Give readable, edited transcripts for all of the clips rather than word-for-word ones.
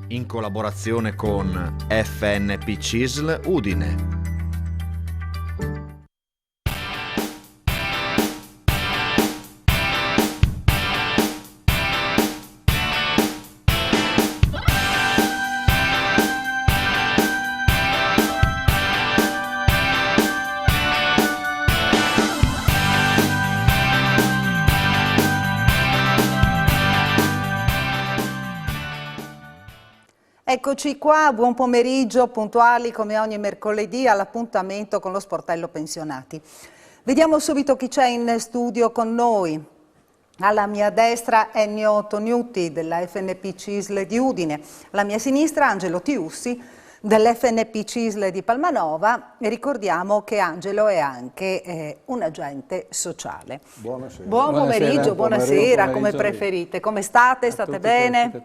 in collaborazione con FNP CISL Udine. Eccoci qua, buon pomeriggio, puntuali come ogni mercoledì all'appuntamento con lo Sportello Pensionati. Vediamo subito chi c'è in studio con noi. Alla mia destra Ennio Tognutti della FNP CISL di Udine, alla mia sinistra Angelo Tiussi dell'FNP CISL di Palmanova e ricordiamo che Angelo è anche un agente sociale. Buonasera. Buon pomeriggio, buonasera, come pomeriggio. preferite. Come state? State bene?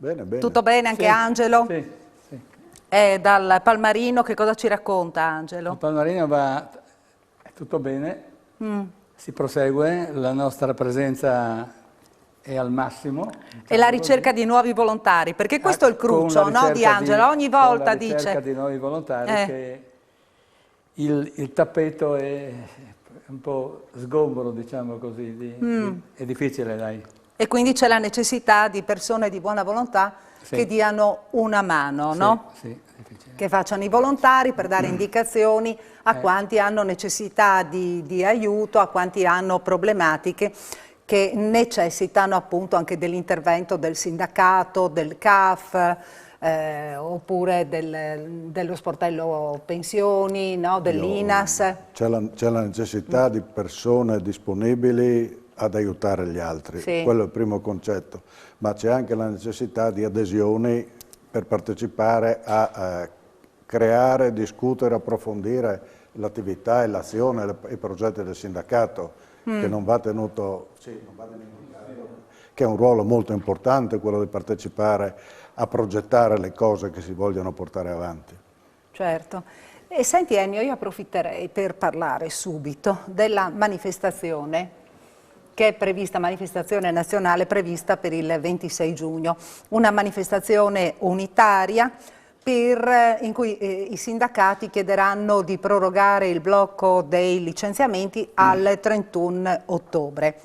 Bene, bene. Tutto bene anche Sì, Angelo? Sì, sì. Dal Palmarino che cosa ci racconta Angelo? Il Palmarino va tutto bene, si prosegue, la nostra presenza è al massimo. E la ricerca di nuovi volontari, perché questo è il cruccio, no, di Angelo, ogni volta dice... La ricerca di nuovi volontari che il tappeto è un po' sgombro, diciamo così, è difficile, dai. E quindi c'è la necessità di persone di buona volontà che diano una mano, no? Sì, difficile. Che facciano i volontari per dare indicazioni a quanti hanno necessità di aiuto, a quanti hanno problematiche che necessitano appunto anche dell'intervento del sindacato, del CAF, oppure dello sportello pensioni, no? Dell'INAS. C'è la necessità di persone disponibili ad aiutare gli altri, quello è il primo concetto, ma c'è anche la necessità di adesioni per partecipare a creare, discutere, approfondire l'attività e l'azione e i progetti del sindacato, che non va tenuto, che è un ruolo molto importante quello di partecipare a progettare le cose che si vogliono portare avanti. Certo. E senti Ennio, io approfitterei per parlare subito della manifestazione che è prevista, manifestazione nazionale prevista per il 26 giugno, una manifestazione unitaria in cui i sindacati chiederanno di prorogare il blocco dei licenziamenti al 31 ottobre.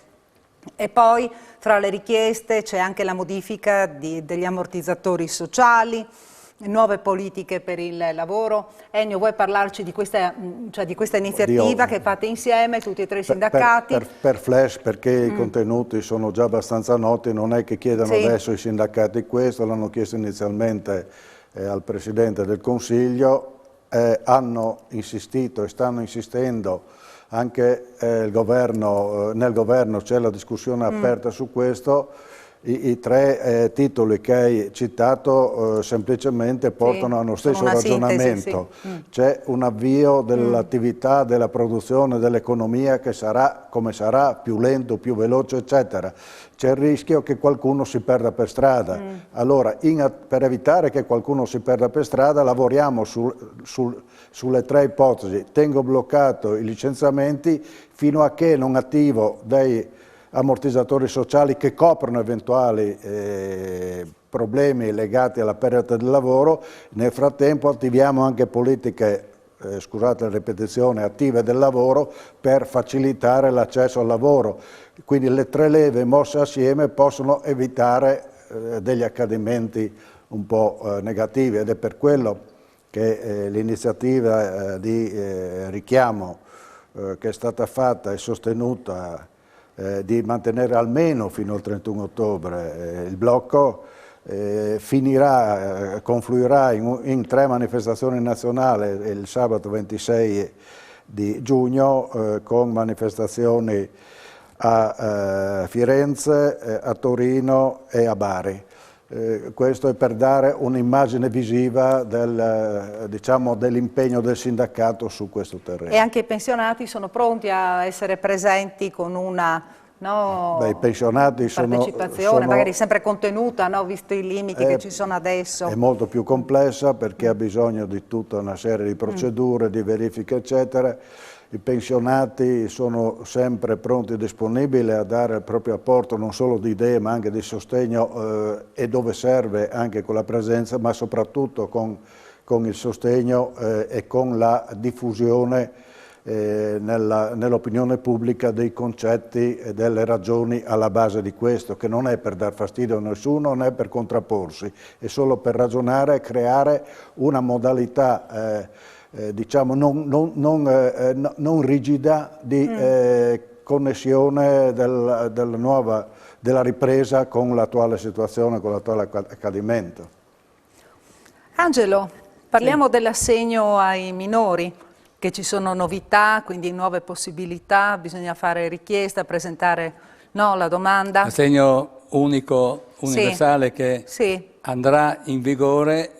E poi fra le richieste c'è anche la modifica degli ammortizzatori sociali, nuove politiche per il lavoro. Ennio, vuoi parlarci di questa iniziativa che fate insieme, tutti e tre i sindacati? Per flash, perché i contenuti sono già abbastanza noti, non è che chiedano adesso i sindacati questo, l'hanno chiesto inizialmente al Presidente del Consiglio, hanno insistito e stanno insistendo anche nel governo c'è la discussione aperta su questo. I tre titoli che hai citato semplicemente portano allo stesso ragionamento. C'è un avvio dell'attività, della produzione, dell'economia che sarà come sarà, più lento, più veloce, eccetera. C'è il rischio che qualcuno si perda per strada. Allora, per evitare che qualcuno si perda per strada, lavoriamo sulle tre ipotesi. Tengo bloccato i licenziamenti fino a che non attivo dei ammortizzatori sociali che coprono eventuali problemi legati alla perdita del lavoro. Nel frattempo attiviamo anche politiche, scusate la ripetizione, attive del lavoro per facilitare l'accesso al lavoro. Quindi le tre leve mosse assieme possono evitare degli accadimenti un po' negativi ed è per quello che l'iniziativa di richiamo che è stata fatta e sostenuta di mantenere almeno fino al 31 ottobre il blocco, confluirà in tre manifestazioni nazionali il sabato 26 di giugno con manifestazioni a Firenze, a Torino e a Bari. Questo è per dare un'immagine visiva dell'impegno del sindacato su questo terreno. E anche i pensionati sono pronti a essere presenti con una i pensionati partecipazione, magari sempre contenuta, visto i limiti che ci sono adesso. È molto più complessa perché ha bisogno di tutta una serie di procedure, di verifiche, eccetera. i pensionati sono sempre pronti e disponibili a dare il proprio apporto non solo di idee ma anche di sostegno e dove serve anche con la presenza, ma soprattutto con il sostegno e con la diffusione nell'opinione pubblica dei concetti e delle ragioni alla base di questo, che non è per dar fastidio a nessuno, non è per contrapporsi, è solo per ragionare e creare una modalità diciamo non rigida di connessione della ripresa con l'attuale situazione, con l'attuale accadimento. Angelo, parliamo dell'assegno ai minori, che ci sono novità, quindi nuove possibilità, bisogna fare richiesta, presentare la domanda. Assegno unico universale che andrà in vigore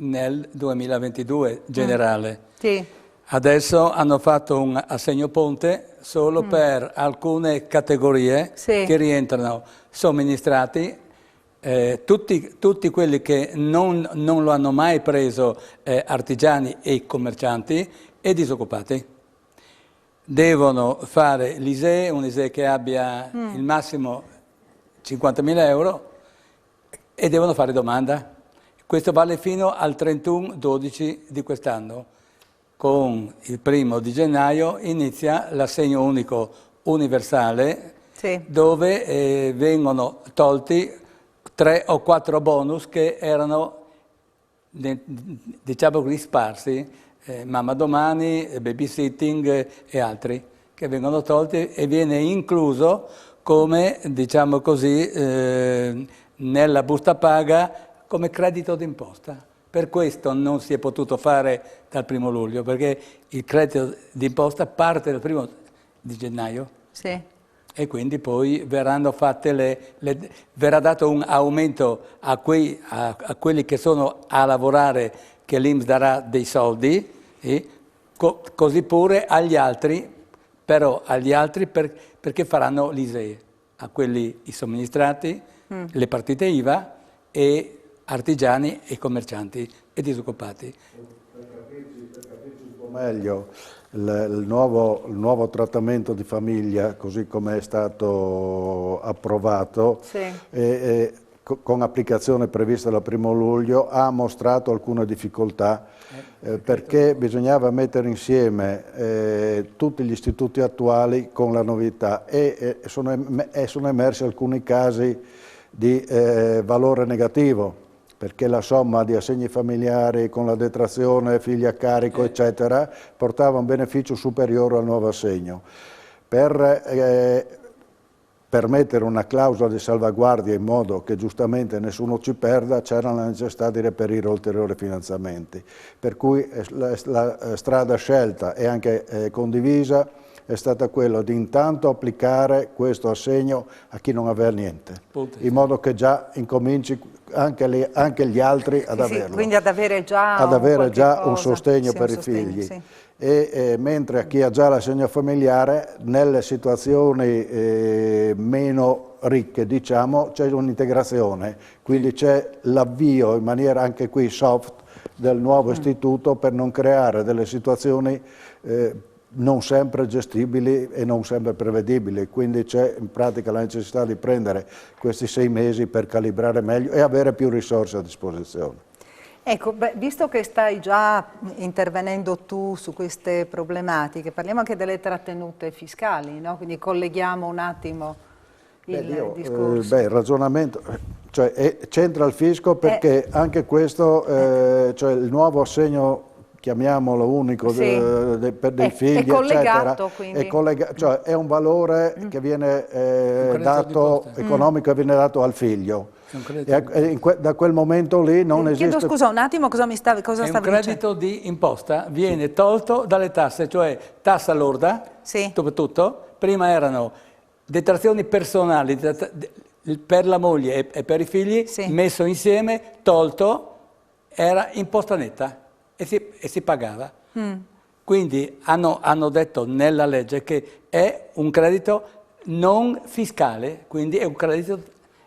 nel 2022 generale. Sì. Adesso hanno fatto un assegno ponte solo per alcune categorie che rientrano somministrati, tutti quelli che non lo hanno mai preso, artigiani e commercianti e disoccupati. Devono fare l'ISEE, un ISEE che abbia il massimo 50.000 euro e devono fare domanda. Questo vale fino al 31/12 di quest'anno. Con il 1° di gennaio inizia l'assegno unico universale dove vengono tolti 3 o 4 bonus che erano, diciamo così, sparsi, Mamma Domani, babysitting e altri, che vengono tolti e viene incluso come, diciamo così, nella busta paga come credito d'imposta. Per questo non si è potuto fare dal 1° luglio, perché il credito d'imposta parte dal 1° di gennaio. Sì. E quindi poi verranno fatte verrà dato un aumento a quelli che sono a lavorare, che l'INPS darà dei soldi, così pure agli altri, però agli altri perché faranno l'ISEE, a quelli i somministrati, le partite IVA e artigiani e commercianti e disoccupati. Per capirci un po' meglio il nuovo trattamento di famiglia, così come è stato approvato, con applicazione prevista dal 1° luglio, ha mostrato alcune difficoltà perché bisognava mettere insieme tutti gli istituti attuali con la novità e sono emersi alcuni casi di valore negativo, perché la somma di assegni familiari con la detrazione, figli a carico, eccetera, portava un beneficio superiore al nuovo assegno. Per permettere una clausola di salvaguardia in modo che giustamente nessuno ci perda, c'era la necessità di reperire ulteriori finanziamenti. Per cui la strada scelta e anche condivisa è stata quella di intanto applicare questo assegno a chi non aveva niente, in modo che già incominci anche gli altri ad averlo. Quindi ad avere già un sostegno per i figli. E mentre a chi ha già l'assegno familiare, nelle situazioni meno ricche, diciamo, c'è un'integrazione, quindi c'è l'avvio in maniera anche qui soft del nuovo istituto per non creare delle situazioni non sempre gestibili e non sempre prevedibili, quindi c'è in pratica la necessità di prendere questi 6 mesi per calibrare meglio e avere più risorse a disposizione. Ecco, visto che stai già intervenendo tu su queste problematiche, parliamo anche delle trattenute fiscali, no? Quindi colleghiamo un attimo il discorso. Il ragionamento, cioè c'entra il fisco perché anche questo, cioè il nuovo assegno, chiamiamolo unico, per dei figli, è collegato, eccetera, cioè è un valore che viene dato, economico, che viene dato al figlio. E da quel momento lì non esiste... Chiedo scusa un attimo, cosa stavi dicendo? Un credito di imposta viene tolto dalle tasse, cioè tassa lorda, tutto. Prima erano detrazioni personali per la moglie e per i figli, messo insieme, tolto, era imposta netta. E si pagava. Quindi hanno detto nella legge che è un credito non fiscale, quindi è un credito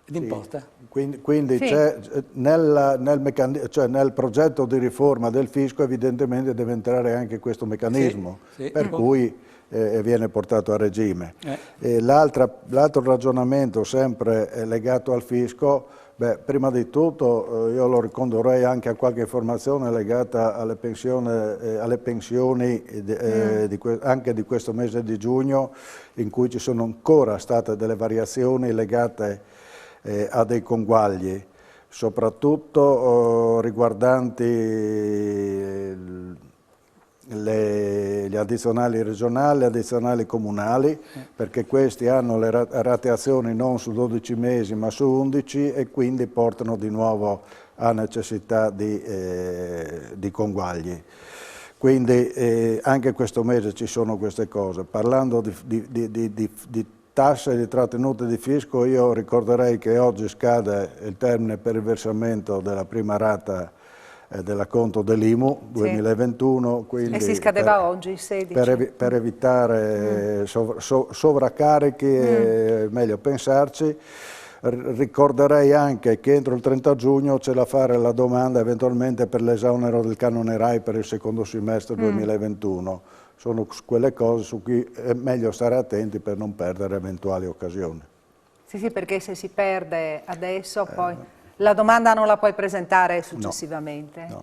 d'imposta. Quindi c'è nel progetto di riforma del fisco evidentemente deve entrare anche questo meccanismo, per cui e viene portato a regime. L'altro ragionamento sempre legato al fisco, beh, prima di tutto io lo ricondurrei anche a qualche informazione legata alle pensioni anche di questo mese di giugno, in cui ci sono ancora state delle variazioni legate a dei conguagli, soprattutto riguardanti gli addizionali regionali, gli addizionali comunali, perché questi hanno le rateazioni non su 12 mesi ma su 11 e quindi portano di nuovo a necessità di conguagli. Quindi anche questo mese ci sono queste cose. Parlando di tasse e di trattenute di fisco, io ricorderei che oggi scade il termine per il versamento della prima rata dell'acconto dell'IMU 2021, quindi e si scadeva oggi, il 16. Per evitare sovraccarichi è meglio pensarci. Ricorderei anche che entro il 30 giugno c'è da fare la domanda eventualmente per l'esonero del canone RAI per il secondo semestre 2021. Sono quelle cose su cui è meglio stare attenti per non perdere eventuali occasioni. Sì, perché se si perde adesso poi la domanda non la puoi presentare successivamente. No.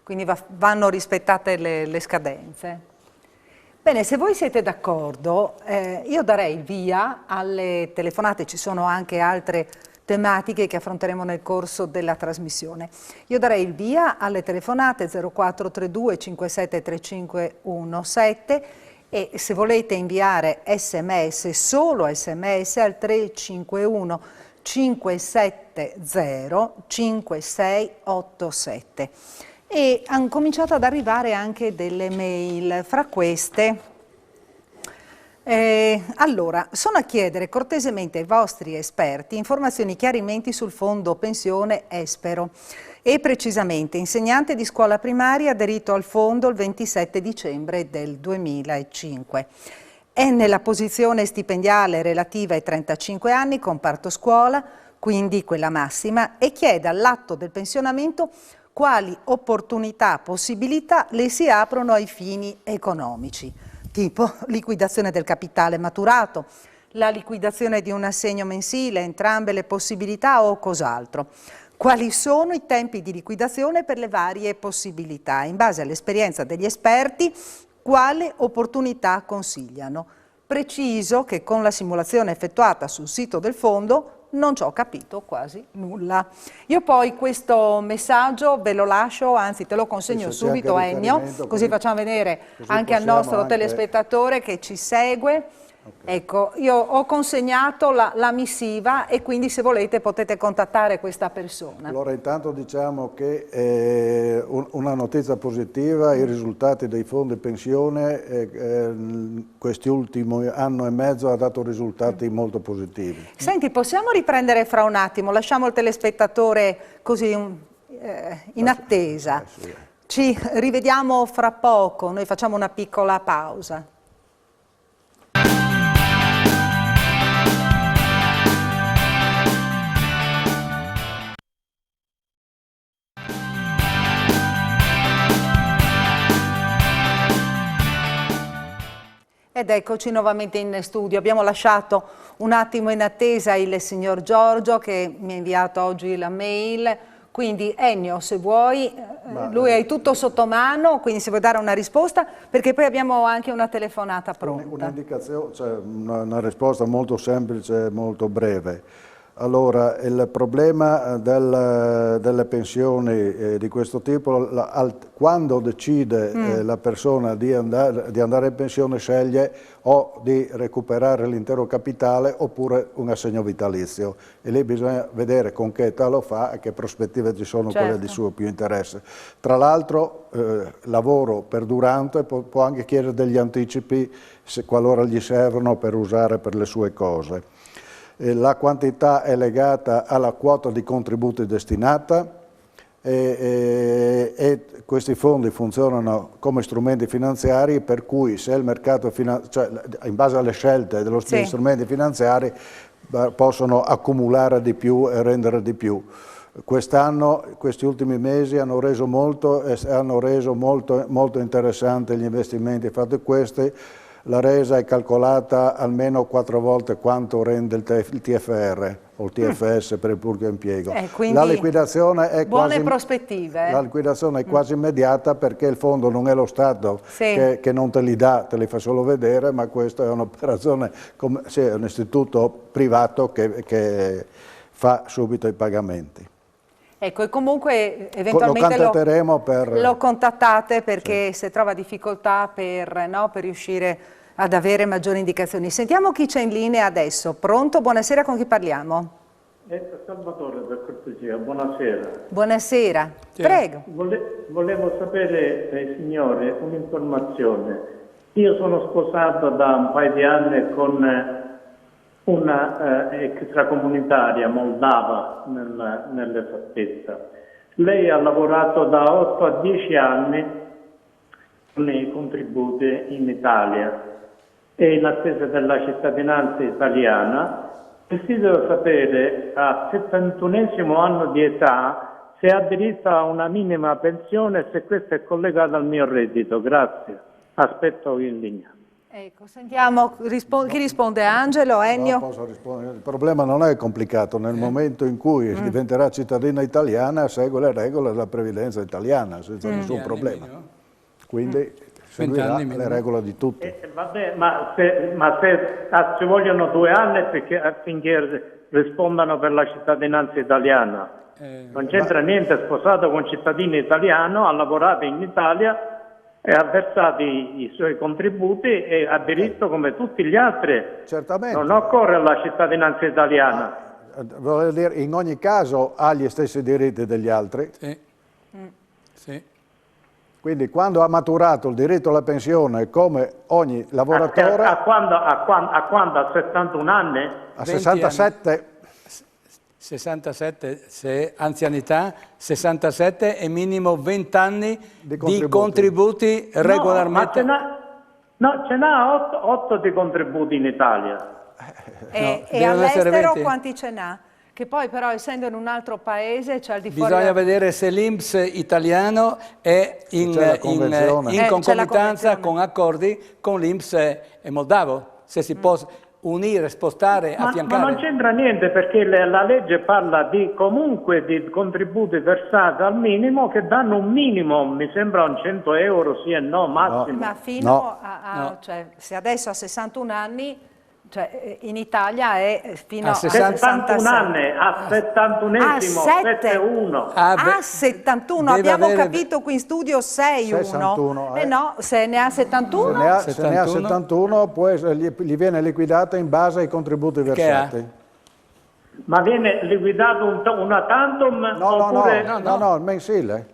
Quindi vanno rispettate le scadenze. Bene, se voi siete d'accordo, io darei il via alle telefonate, ci sono anche altre tematiche che affronteremo nel corso della trasmissione. Io darei il via alle telefonate 0432 573517 e se volete inviare sms, solo sms al 351 570 5687. E hanno cominciato ad arrivare anche delle mail, fra queste. Allora, sono a chiedere cortesemente ai vostri esperti informazioni e chiarimenti sul fondo pensione Espero e precisamente insegnante di scuola primaria aderito al fondo il 27 dicembre del 2005. È nella posizione stipendiale relativa ai 35 anni, comparto scuola, quindi quella massima, e chiede all'atto del pensionamento quali opportunità, possibilità le si aprono ai fini economici, tipo liquidazione del capitale maturato, la liquidazione di un assegno mensile, entrambe le possibilità o cos'altro. Quali sono i tempi di liquidazione per le varie possibilità? In base all'esperienza degli esperti, quale opportunità consigliano? Preciso che con la simulazione effettuata sul sito del fondo non ci ho capito quasi nulla. Io poi questo messaggio ve lo lascio, anzi te lo consegno subito a Ennio, così facciamo vedere anche al nostro telespettatore che ci segue. Okay. Ecco, io ho consegnato la missiva e quindi se volete potete contattare questa persona. Allora intanto diciamo che una notizia positiva, i risultati dei fondi pensione questi ultimi anno e mezzo ha dato risultati molto positivi. Senti, possiamo riprendere fra un attimo, lasciamo il telespettatore così in attesa. Sì. Ci rivediamo fra poco, noi facciamo una piccola pausa. Ed eccoci nuovamente in studio. Abbiamo lasciato un attimo in attesa il signor Giorgio che mi ha inviato oggi la mail. Quindi Ennio, se vuoi, lui è tutto sotto mano, quindi se vuoi dare una risposta, perché poi abbiamo anche una telefonata pronta. Un'indicazione, cioè una risposta molto semplice e molto breve. Allora, il problema delle pensioni di questo tipo, quando decide la persona di andare in pensione sceglie o di recuperare l'intero capitale oppure un assegno vitalizio e lì bisogna vedere con che età lo fa e che prospettive ci sono, quelle di suo più interesse. Tra l'altro lavoro perdurante, può anche chiedere degli anticipi qualora gli servono per usare per le sue cose. La quantità è legata alla quota di contributi destinata e questi fondi funzionano come strumenti finanziari per cui se il mercato cioè in base alle scelte degli strumenti finanziari possono accumulare di più e rendere di più. Quest'anno, questi ultimi mesi hanno reso molto interessanti gli investimenti fatti questi. la resa è calcolata almeno 4 volte quanto rende il TFR o il TFS per il pubblico impiego. La liquidazione è buone prospettive. La liquidazione è quasi immediata perché il fondo non è lo Stato che non te li dà, te li fa solo vedere, ma questa è un'operazione, è un istituto privato che fa subito i pagamenti. Ecco, e comunque eventualmente lo contattate perché se trova difficoltà per riuscire ad avere maggiori indicazioni. Sentiamo chi c'è in linea adesso. Pronto? Buonasera, con chi parliamo? Salvatore, per cortesia, buonasera. Buonasera, prego. Volevo sapere dai signori un'informazione. Io sono sposato da un paio di anni con una extracomunitaria moldava nell'esattezza. Lei ha lavorato da 8 a 10 anni con i contributi in Italia e in attesa della cittadinanza italiana. Desidero sapere a 71esimo anno di età se ha diritto a una minima pensione e se questo è collegato al mio reddito. Grazie. Aspetto in linea. Ecco, sentiamo chi risponde, Angelo, Ennio? No, posso rispondere. Il problema non è complicato, nel momento in cui diventerà cittadina italiana segue le regole della previdenza italiana senza nessun problema, quindi seguirà le regole di tutti. Vabbè, ma se ci vogliono 2 anni affinché rispondano per la cittadinanza italiana, non c'entra niente, è sposato con un cittadino italiano, ha lavorato in Italia e ha versato i suoi contributi e ha diritto come tutti gli altri. Certamente. Non occorre la cittadinanza italiana. Voglio dire, in ogni caso ha gli stessi diritti degli altri. Sì. Quindi quando ha maturato il diritto alla pensione come ogni lavoratore... A quando? A 71 anni? A 67... 67 se anzianità, 67 e minimo 20 anni di contributi regolarmente. No, ce n'ha 8 di contributi in Italia. E all'estero quanti ce n'ha? Che poi però essendo in un altro paese c'è al di fuori... Bisogna vedere se l'INPS italiano è in concomitanza con accordi con l'INPS e moldavo, se si può unire, spostare, affiancare. Ma non c'entra niente perché la legge parla comunque di contributi versati al minimo che danno un minimo, mi sembra un 100 euro, sì e no, massimo. Ma fino cioè, se adesso ha 61 anni, cioè in Italia è fino a 61 anni, a 71esimo, 7-1. A 71, abbiamo capito qui in studio 6-1. No, se ne ha 71? Se ne ha 71, poi gli viene liquidata in base ai contributi versati. Ma viene liquidato una tantum? No, mensile.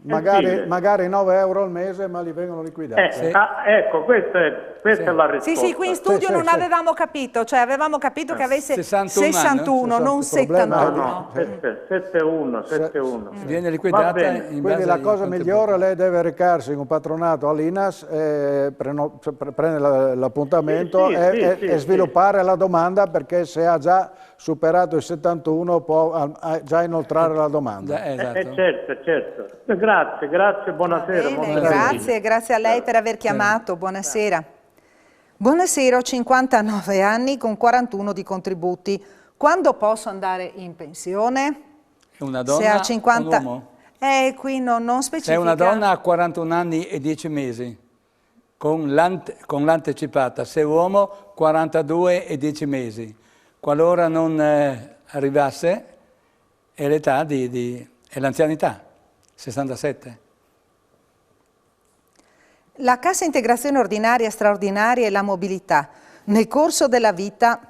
Magari 9 euro al mese, ma li vengono liquidati. Ecco, questa è la risposta. Sì, qui in studio non avevamo capito, cioè avevamo capito che avesse 61, non 71. 7-1. Viene liquidata in base. Quindi la cosa migliore, lei deve recarsi in un patronato all'INAS, prendere l'appuntamento e sviluppare la domanda, perché se ha già superato il 71 può già inoltrare la domanda. Certo. Grazie, buonasera. Grazie a lei per aver chiamato, buonasera. Buonasera, ho 59 anni con 41 di contributi. Quando posso andare in pensione? Una donna se ha 50... un uomo? Qui non specifica. Se una donna ha 41 anni e 10 mesi, con l'anticipata. Se uomo, 42 e 10 mesi. Qualora non arrivasse, è l'età è l'anzianità, 67. La cassa integrazione ordinaria, straordinaria e la mobilità nel corso della vita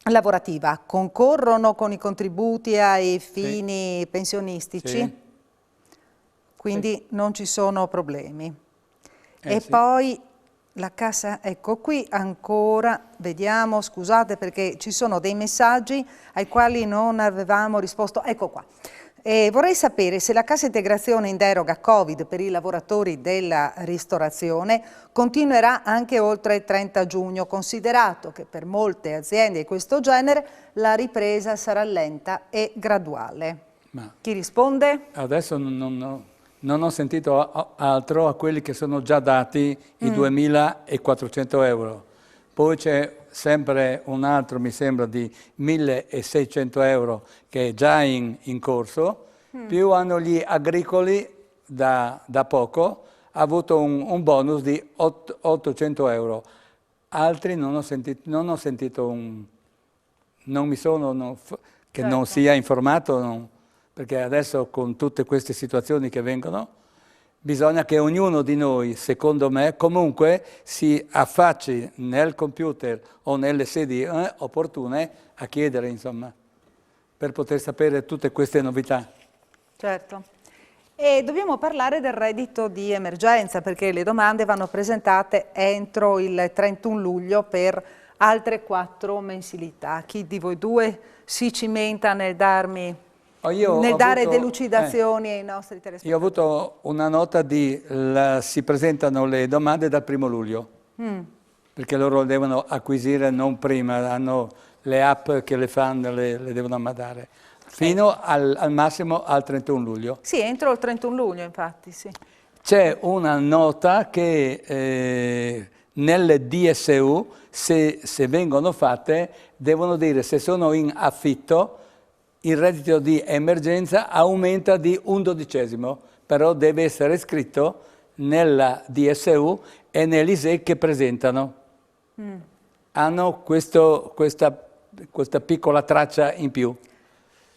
lavorativa concorrono con i contributi ai fini pensionistici? Sì. Quindi non ci sono problemi. Poi la cassa, ecco qui ancora, vediamo, scusate perché ci sono dei messaggi ai quali non avevamo risposto. Ecco qua. Vorrei sapere se la cassa integrazione in deroga Covid per i lavoratori della ristorazione continuerà anche oltre il 30 giugno, considerato che per molte aziende di questo genere la ripresa sarà lenta e graduale. Chi risponde? Adesso non non ho sentito altro a quelli che sono già dati i 2.400 euro. Poi c'è sempre un altro, mi sembra, di 1.600 euro che è già in corso, più hanno gli agricoli da poco, ha avuto un bonus di 800 euro. Altri non ho sentito non mi sono, che non sia informato, perché adesso con tutte queste situazioni che vengono, bisogna che ognuno di noi, secondo me, comunque si affacci nel computer o nelle sedi opportune a chiedere, insomma, per poter sapere tutte queste novità. Certo. E dobbiamo parlare del reddito di emergenza, perché le domande vanno presentate entro il 31 luglio per altre 4 mensilità. Chi di voi due si cimenta nel dare delucidazioni ai nostri telespettatori? Io ho avuto una nota si presentano le domande dal 1 luglio, perché loro devono acquisire non prima, hanno le app che le fanno, le devono mandare, fino al massimo al 31 luglio. Sì, entro il 31 luglio infatti, sì. C'è una nota che nelle DSU, se vengono fatte, devono dire se sono in affitto, il reddito di emergenza aumenta di 1/12, però deve essere scritto nella DSU e nell'ISEE che presentano. Hanno questa piccola traccia in più.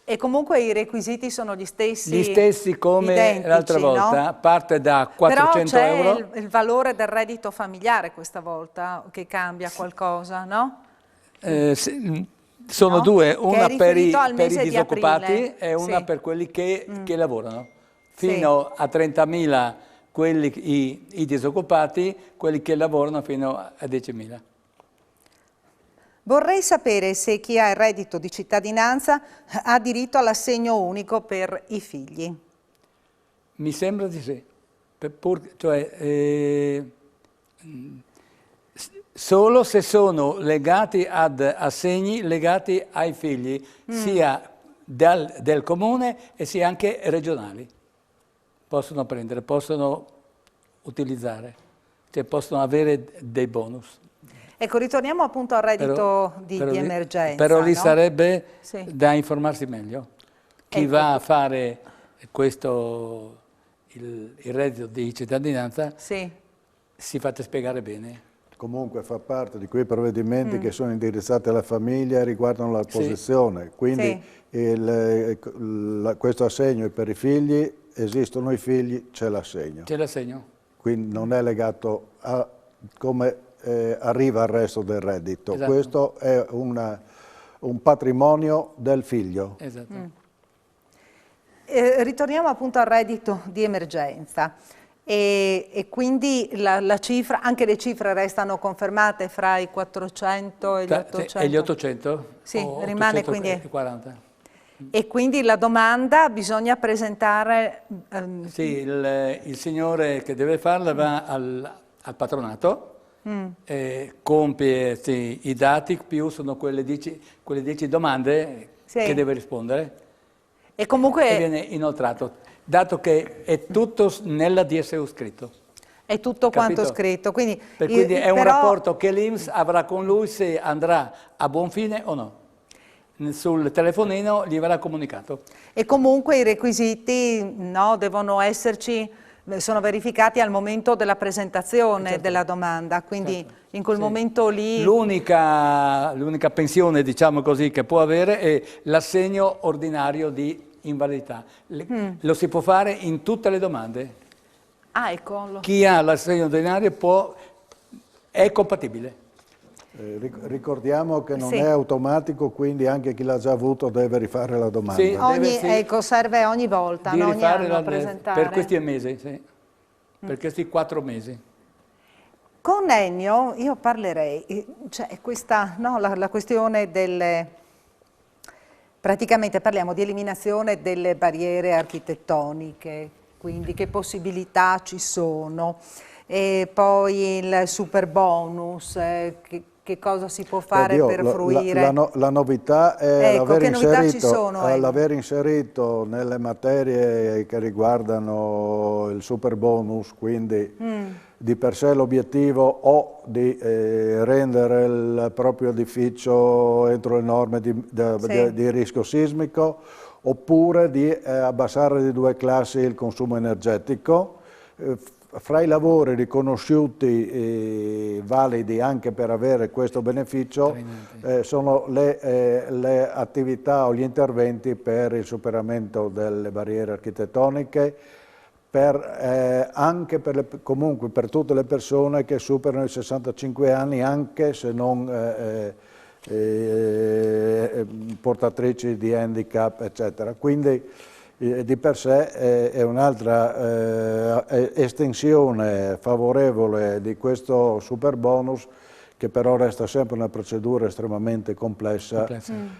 E comunque i requisiti sono gli stessi? Gli stessi come l'altra volta, no? parte da 400 euro. Però c'è il valore del reddito familiare questa volta che cambia qualcosa, no? Sono due, una per i disoccupati aprile. E una per quelli che lavorano. Fino a 30.000 i disoccupati, quelli che lavorano fino a 10.000. Vorrei sapere se chi ha il reddito di cittadinanza ha diritto all'assegno unico per i figli. Mi sembra di sì. Solo se sono legati ad assegni legati ai figli, sia del comune e sia anche regionali. Possono prendere, possono utilizzare, cioè possono avere dei bonus. Ecco, ritorniamo appunto al reddito di emergenza. Però lì sarebbe da informarsi meglio. Chi va a fare il reddito di cittadinanza si fate spiegare bene. Comunque fa parte di quei provvedimenti che sono indirizzati alla famiglia e riguardano la possessione. Quindi questo assegno è per i figli, esistono i figli, c'è l'assegno. C'è l'assegno. Quindi non è legato a come arriva il resto del reddito. Esatto. Questo è un patrimonio del figlio. Esatto. Ritorniamo appunto al reddito di emergenza. E quindi la cifra, anche le cifre restano confermate fra i 400 e gli 800? E gli 800? Sì, rimane quindi... 40. E quindi la domanda bisogna presentare... Sì, il signore che deve farla va al patronato, compie i dati, più sono quelle 10 domande che deve rispondere e comunque e viene inoltrato, dato che è tutto nella DSU scritto. È tutto quanto scritto. Quindi è un rapporto che l'INPS avrà con lui se andrà a buon fine o no. Sul telefonino gli verrà comunicato. E comunque i requisiti devono esserci, sono verificati al momento della presentazione della domanda, quindi in quel momento lì... L'unica pensione, diciamo così, che può avere è l'assegno ordinario di invalidità. Lo si può fare in tutte le domande. Ah, ecco. Chi ha l'assegno ordinario è compatibile. Ricordiamo che non è automatico, quindi anche chi l'ha già avuto deve rifare la domanda. Sì, ecco, serve ogni volta, ogni anno presentare. Per questi mesi, per questi 4 mesi. Con Ennio io parlerei, cioè questa, la questione delle... Praticamente parliamo di eliminazione delle barriere architettoniche, quindi che possibilità ci sono. E poi il super bonus, che cosa si può fare per fruire? La novità è ecco, l'aver inserito nelle materie che riguardano il super bonus, quindi di per sé l'obiettivo o di rendere il proprio edificio entro le norme di rischio sismico, oppure di abbassare di 2 classi il consumo energetico. Fra i lavori riconosciuti validi anche per avere questo beneficio sono le attività o gli interventi per il superamento delle barriere architettoniche, anche comunque per tutte le persone che superano i 65 anni, anche se non portatrici di handicap, eccetera. Quindi di per sé è un'altra estensione favorevole di questo super bonus, che però resta sempre una procedura estremamente complessa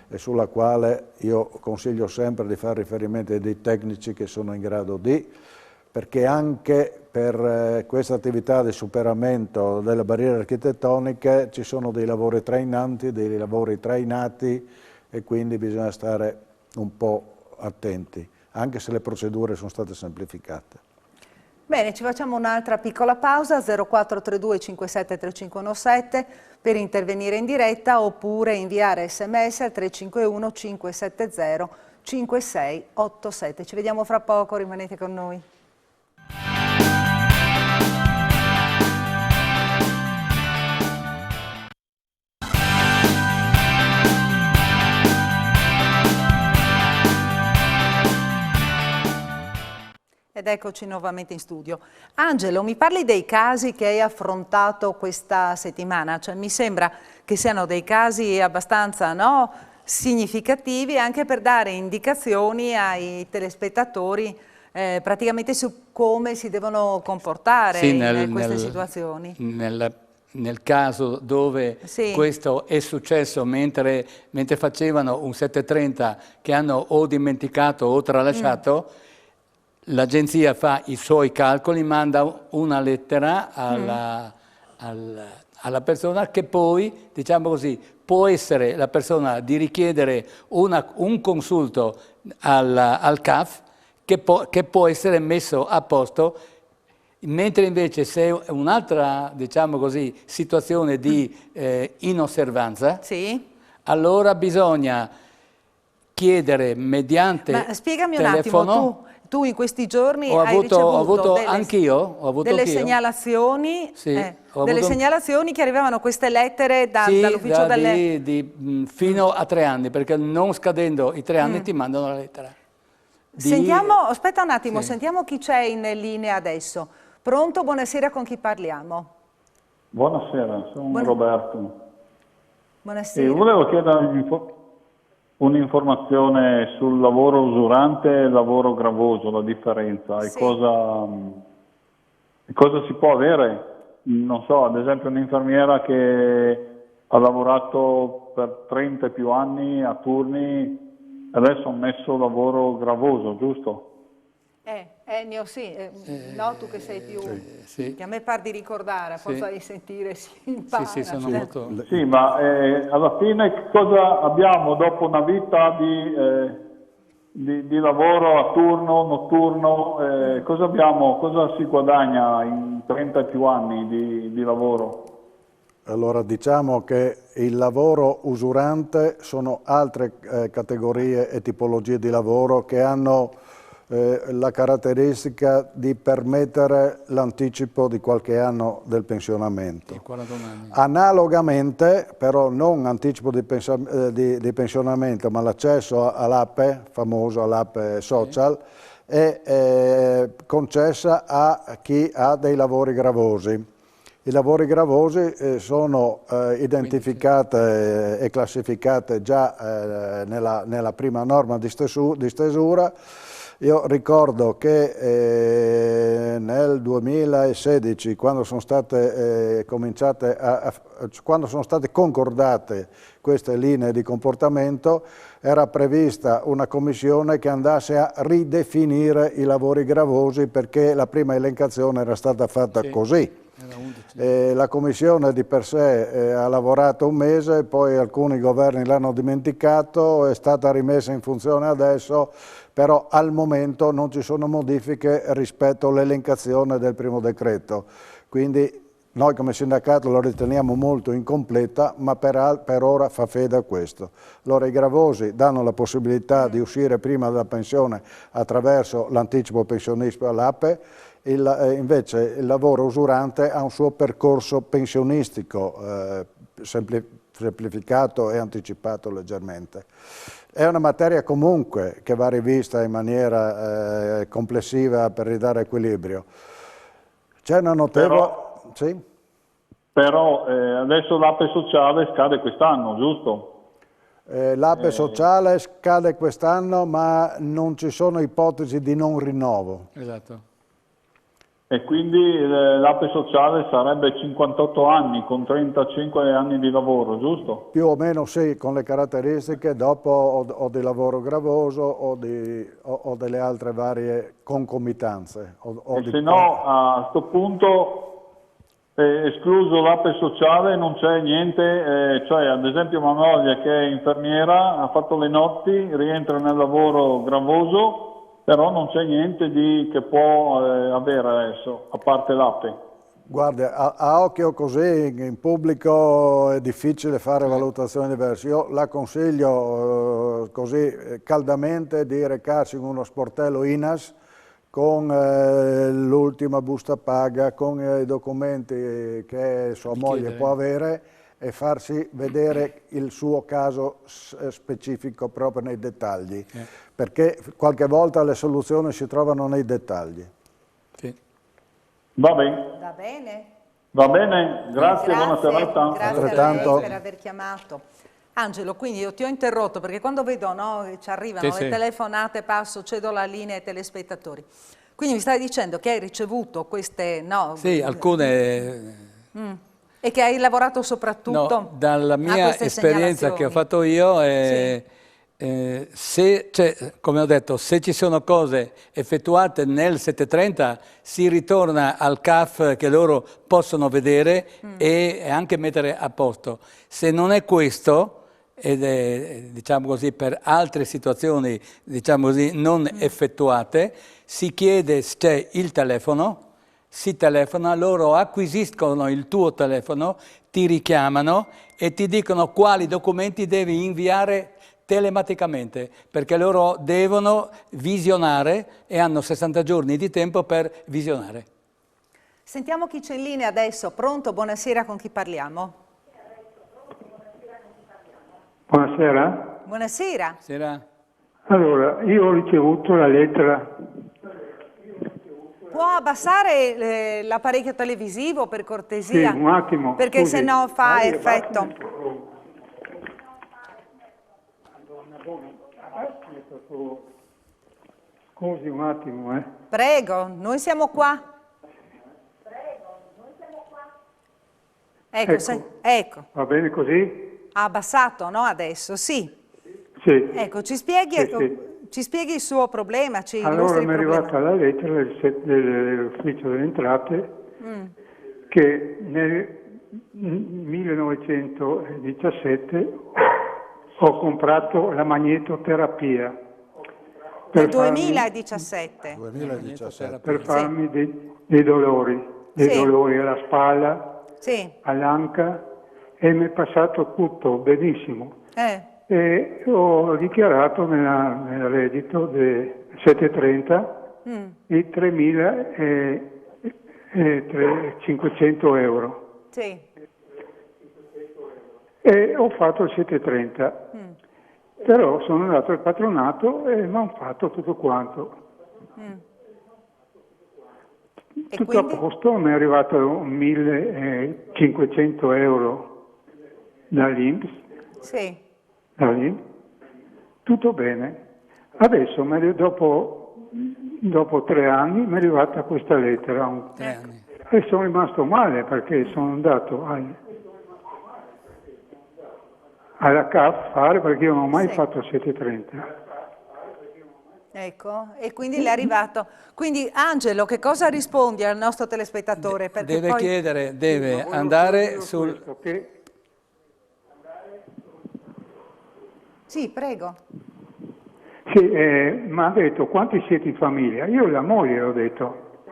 e sulla quale io consiglio sempre di fare riferimento ai dei tecnici che sono in grado perché anche per questa attività di superamento delle barriere architettoniche ci sono dei lavori trainanti, dei lavori trainati, e quindi bisogna stare un po' attenti, anche se le procedure sono state semplificate. Bene, ci facciamo un'altra piccola pausa, 0432 57 3517 per intervenire in diretta, oppure inviare sms al 351 570 5687. Ci vediamo fra poco, rimanete con noi. Ed eccoci nuovamente in studio. Angelo, mi parli dei casi che hai affrontato questa settimana? Cioè, mi sembra che siano dei casi abbastanza significativi, anche per dare indicazioni ai telespettatori praticamente su come si devono comportare in queste situazioni. Nel caso dove questo è successo mentre facevano un 730 che hanno o dimenticato o tralasciato, l'agenzia fa i suoi calcoli, manda una lettera alla persona, che poi, diciamo così, può essere la persona di richiedere un consulto al CAF che può essere messo a posto, mentre invece se è un'altra, diciamo così, situazione di inosservanza, allora bisogna chiedere mediante spiegami telefono. Un attimo, tu in questi giorni hai ricevuto delle segnalazioni, delle segnalazioni che arrivavano queste lettere dall'ufficio fino a 3 anni, perché non scadendo i 3 anni ti mandano la lettera. Aspetta un attimo, sentiamo chi c'è in linea adesso. Pronto? Buonasera, con chi parliamo? Buonasera, sono Roberto. Buonasera. Volevo chiedere un'informazione sul lavoro usurante e il lavoro gravoso, la differenza, e cosa si può avere. Non so, ad esempio un'infermiera che ha lavorato per 30 e più anni a turni, adesso ha messo lavoro gravoso, giusto? Ennio, no, tu che sei più... che a me par di ricordare, a forza di sentire si impara. Sì, ma alla fine cosa abbiamo dopo una vita di lavoro a turno, notturno, cosa si guadagna in 30 e più anni di lavoro? Allora, diciamo che il lavoro usurante sono altre categorie e tipologie di lavoro che hanno la caratteristica di permettere l'anticipo di qualche anno del pensionamento. Analogamente, però non anticipo di pensionamento, ma l'accesso all'APE, famoso all'APE social, è concessa a chi ha dei lavori gravosi. I lavori gravosi sono identificate e classificate già nella prima norma di stesura. Io ricordo che nel 2016, quando sono state quando sono state concordate queste linee di comportamento, era prevista una commissione che andasse a ridefinire i lavori gravosi, perché la prima elencazione era stata fatta così. La commissione di per sé ha lavorato un mese, poi alcuni governi l'hanno dimenticato, è stata rimessa in funzione adesso, però al momento non ci sono modifiche rispetto all'elencazione del primo decreto. Quindi noi come sindacato lo riteniamo molto incompleta, ma per ora fa fede a questo. Allora i gravosi danno la possibilità di uscire prima dalla pensione attraverso l'anticipo pensionistico all'APE, invece il lavoro usurante ha un suo percorso pensionistico semplificato e anticipato leggermente. È una materia comunque che va rivista in maniera complessiva per ridare equilibrio. C'è una notevole... Sì? Però adesso l'APE sociale scade quest'anno, giusto? L'APE sociale scade quest'anno, ma non ci sono ipotesi di non rinnovo. Esatto. E quindi l'APE sociale sarebbe 58 anni con 35 anni di lavoro, giusto? Più o meno sì, con le caratteristiche, dopo o di lavoro gravoso o delle altre varie concomitanze. E se no, a questo punto, escluso l'APE sociale, non c'è niente, cioè ad esempio mia moglie che è infermiera, ha fatto le notti, rientra nel lavoro gravoso, però non c'è niente che può avere adesso, a parte l'APE. Guarda, a occhio così, in pubblico è difficile fare valutazioni diverse. Io la consiglio così caldamente di recarsi in uno sportello INAS con l'ultima busta paga, con i documenti che sua moglie può avere e farsi vedere il suo caso specifico proprio nei dettagli, perché qualche volta le soluzioni si trovano nei dettagli. Sì. Va bene. Va bene? Va bene, grazie, buona serata. Grazie a lei per aver chiamato. Angelo, quindi io ti ho interrotto perché quando vedo che ci arrivano le telefonate, cedo la linea ai telespettatori. Quindi mi stai dicendo che hai ricevuto queste... Sì, alcune... E che hai lavorato soprattutto no, dalla mia esperienza che ho fatto io, come ho detto, se ci sono cose effettuate nel 730 si ritorna al CAF che loro possono vedere e anche mettere a posto. Se non è questo, ed è diciamo così, per altre situazioni diciamo così, non effettuate, si chiede se c'è il telefono, si telefona, loro acquisiscono il tuo telefono, ti richiamano e ti dicono quali documenti devi inviare telematicamente, perché loro devono visionare e hanno 60 giorni di tempo per visionare. Sentiamo chi c'è in linea adesso. Pronto? Buonasera, con chi parliamo? Buonasera. Buonasera. Buonasera. Allora, io ho ricevuto la lettera. Può abbassare l'apparecchio televisivo per cortesia? Sì, un attimo. Perché se no fa effetto. Scusi un attimo, Prego, noi siamo qua. Ecco. Va bene così? Ha abbassato, no? Adesso, sì. Sì. Ecco, ci spieghi il suo problema, allora mi è arrivata la lettera dell'Ufficio delle Entrate che nel 1917 ho comprato la magnetoterapia. Nel 2017? Per farmi dei dolori alla spalla, all'anca, e mi è passato tutto benissimo. E ho dichiarato nel reddito del 730 i 3.500 euro. Sì. E ho fatto il 730. Però sono andato al patronato e mi hanno fatto tutto quanto. Tutto a posto, mi è arrivato 1.500 euro dall'INPS. Sì. Tutto bene. Adesso, dopo 3 anni, mi è arrivata questa lettera. E sono rimasto male perché sono andato alla CAF fare, perché io non ho mai fatto 730. Ecco, e quindi le è arrivato. Quindi Angelo, che cosa rispondi al nostro telespettatore? Perché deve poi... chiedere, deve andare sul... Sì, prego. Sì, mi ha detto quanti siete in famiglia? Io e la moglie ho detto.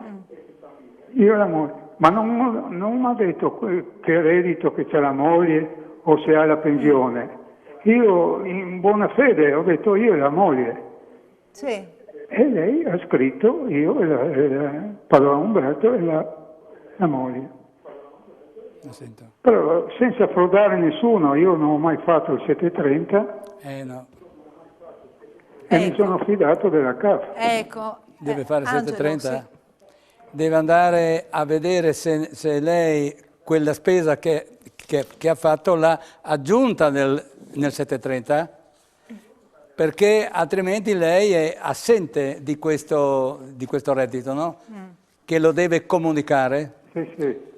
Io e la moglie. Ma non mi ha detto che reddito che c'è la moglie o se ha la pensione. Io in buona fede ho detto io e la moglie. Sì. E lei ha scritto io e Padova Umberto e la moglie. Però senza frodare nessuno, io non ho mai fatto il 730 no. e mi sono fidato della CAF. Ecco. Deve fare il Angelo, 730? sì. Deve andare a vedere se lei quella spesa che ha fatto l'ha aggiunta nel 730, perché altrimenti lei è assente di questo reddito, no? Che lo deve comunicare. Sì.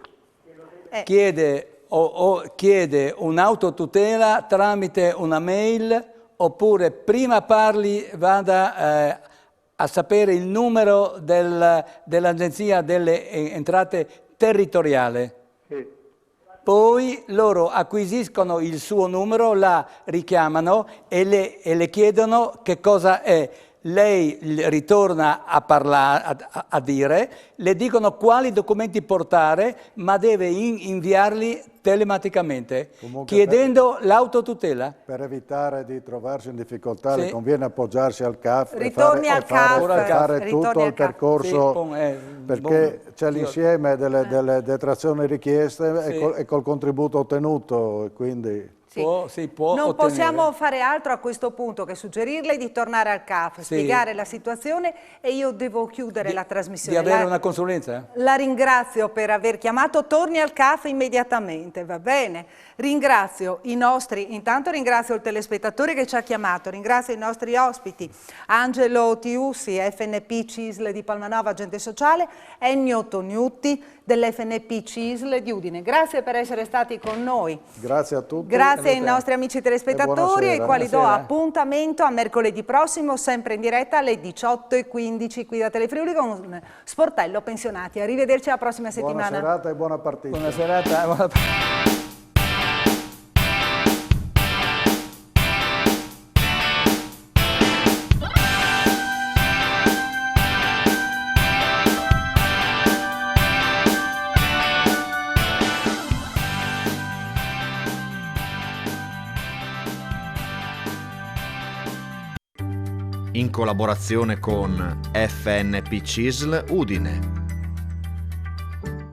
Chiede un'autotutela tramite una mail, oppure prima vada a sapere il numero dell'Agenzia delle Entrate territoriale. Sì. Poi loro acquisiscono il suo numero, la richiamano e le chiedono che cosa è. Lei ritorna a dire, le dicono quali documenti portare, ma deve inviarli telematicamente, Comunque chiedendo l'autotutela. Per evitare di trovarsi in difficoltà le conviene appoggiarsi al CAF e fare tutto il percorso, perché c'è l'insieme delle detrazioni richieste e col contributo ottenuto, quindi... Non ottenere. possiamo fare altro a questo punto che suggerirle di tornare al CAF, spiegare la situazione, e io devo chiudere la trasmissione. Di avere una consulenza? La ringrazio per aver chiamato, torni al CAF immediatamente, va bene? Ringrazio intanto ringrazio il telespettatore che ci ha chiamato, ringrazio i nostri ospiti, Angelo Tiussi, FNP CISL di Palmanova, agente sociale, Ennio Tognutti dell'FNP CISL di Udine. Grazie per essere stati con noi. Grazie a tutti. Grazie ai nostri amici telespettatori, ai quali do appuntamento a mercoledì prossimo, sempre in diretta alle 18:15 qui da Telefriuli con Sportello Pensionati. Arrivederci alla prossima settimana. Buona serata e buona partita. Buona serata e buona partita. In collaborazione con FNP CISL Udine.